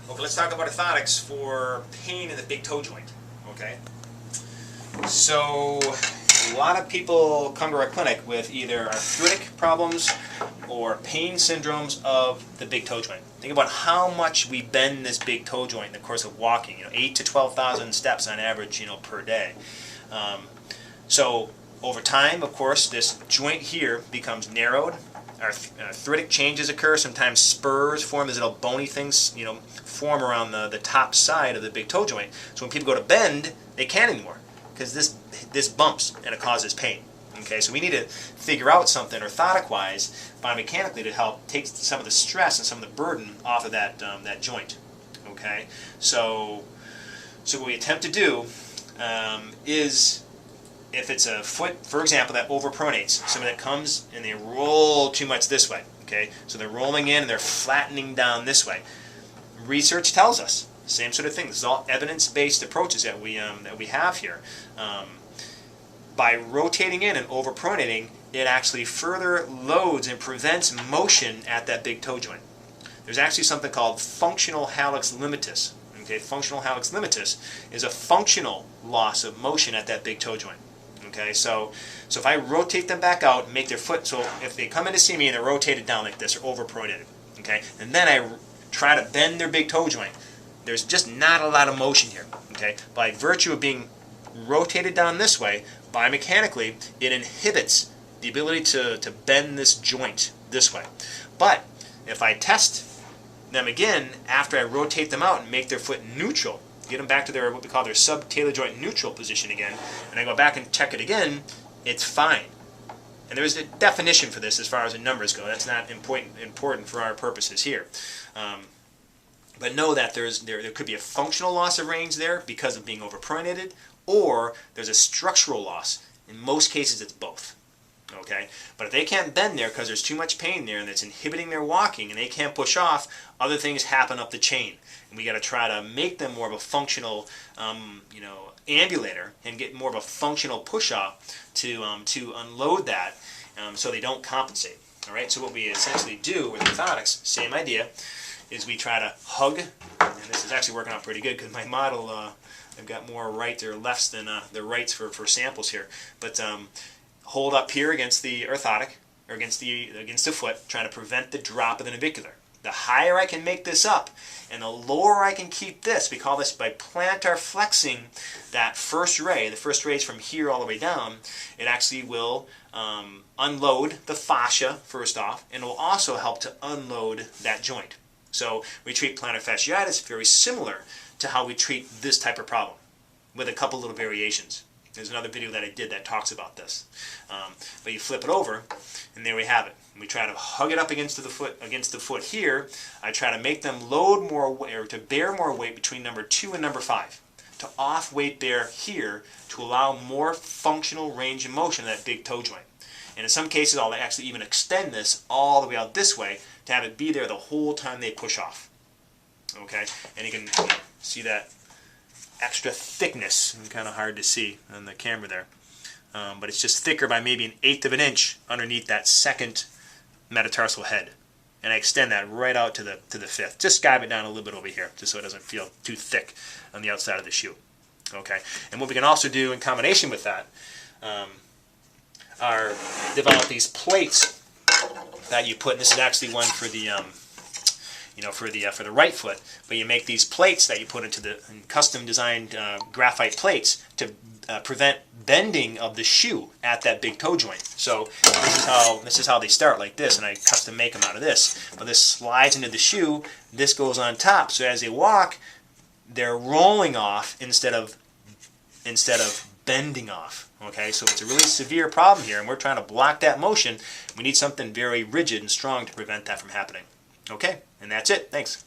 Okay, let's talk about orthotics for pain in the big toe joint. Okay, so a lot of people come to our clinic with either arthritic problems or pain syndromes of the big toe joint. Think about how much we bend this big toe joint in the course of walking. 8 to 12,000 steps on average, per day. So over time, of course, this joint here becomes narrowed. Arthritic changes occur. Sometimes spurs form, these little bony things, form around the top side of the big toe joint. So when people go to bend, they can't anymore because this bumps and it causes pain. Okay, so we need to figure out something orthotic-wise, biomechanically, to help take some of the stress and some of the burden off of that joint. Okay, so what we attempt to do is, if it's a foot, for example, that overpronates, somebody that comes and they roll too much this way, okay, so they're rolling in and they're flattening down this way. Research tells us the same sort of thing. This is all evidence-based approaches that we have here. By rotating in and overpronating, it actually further loads and prevents motion at that big toe joint. There's actually something called functional hallux limitus. Okay, functional hallux limitus is a functional loss of motion at that big toe joint. Okay, so if I rotate them back out and make their foot, so if they come in to see me and they're rotated down like this or overpronated, okay, and then I try to bend their big toe joint, there's just not a lot of motion here. Okay, by virtue of being rotated down this way, biomechanically, it inhibits the ability to bend this joint this way. But if I test them again after I rotate them out and make their foot neutral, get them back to their what we call their subtalar joint neutral position again, and I go back and check it again, it's fine. And there's a definition for this as far as the numbers go. That's not important for our purposes here. But know that there could be a functional loss of range there because of being overpronated, or there's a structural loss. In most cases, it's both. Okay, but if they can't bend there because there's too much pain there and it's inhibiting their walking and they can't push off, other things happen up the chain. And we got to try to make them more of a functional, ambulator and get more of a functional push-off to unload that so they don't compensate. All right, so what we essentially do with orthotics, same idea, is we try to hug, and this is actually working out pretty good because my model, I've got more rights or lefts than the rights for samples here, but hold up here against the orthotic, or against the foot, trying to prevent the drop of the navicular. The higher I can make this up, and the lower I can keep this, we call this by plantar flexing that first ray. The first ray is from here all the way down. It actually will unload the fascia first off, and it will also help to unload that joint. So we treat plantar fasciitis very similar to how we treat this type of problem, with a couple little variations. There's another video that I did that talks about this. But you flip it over, and there we have it. We try to hug it up against the foot here. I try to make them load more weight, or to bear more weight between number 2 and number 5. To off-weight bear here to allow more functional range of motion in that big toe joint. And in some cases, I'll actually even extend this all the way out this way to have it be there the whole time they push off. Okay, and you can see that extra thickness. It's kind of hard to see on the camera there, but it's just thicker by maybe 1/8 of an inch underneath that second metatarsal head, and I extend that right out to the 5th. Just skive it down a little bit over here, just so it doesn't feel too thick on the outside of the shoe. Okay, and what we can also do in combination with that are develop these plates that you put. And this is actually one for the for the right foot, but you make these plates that you put into the custom designed graphite plates to prevent bending of the shoe at that big toe joint. So this is how they start, like this, and I custom make them out of this. But this slides into the shoe, this goes on top, so as they walk, they're rolling off instead of bending off. Okay, so it's a really severe problem here, and we're trying to block that motion. We need something very rigid and strong to prevent that from happening. Okay, and that's it. Thanks.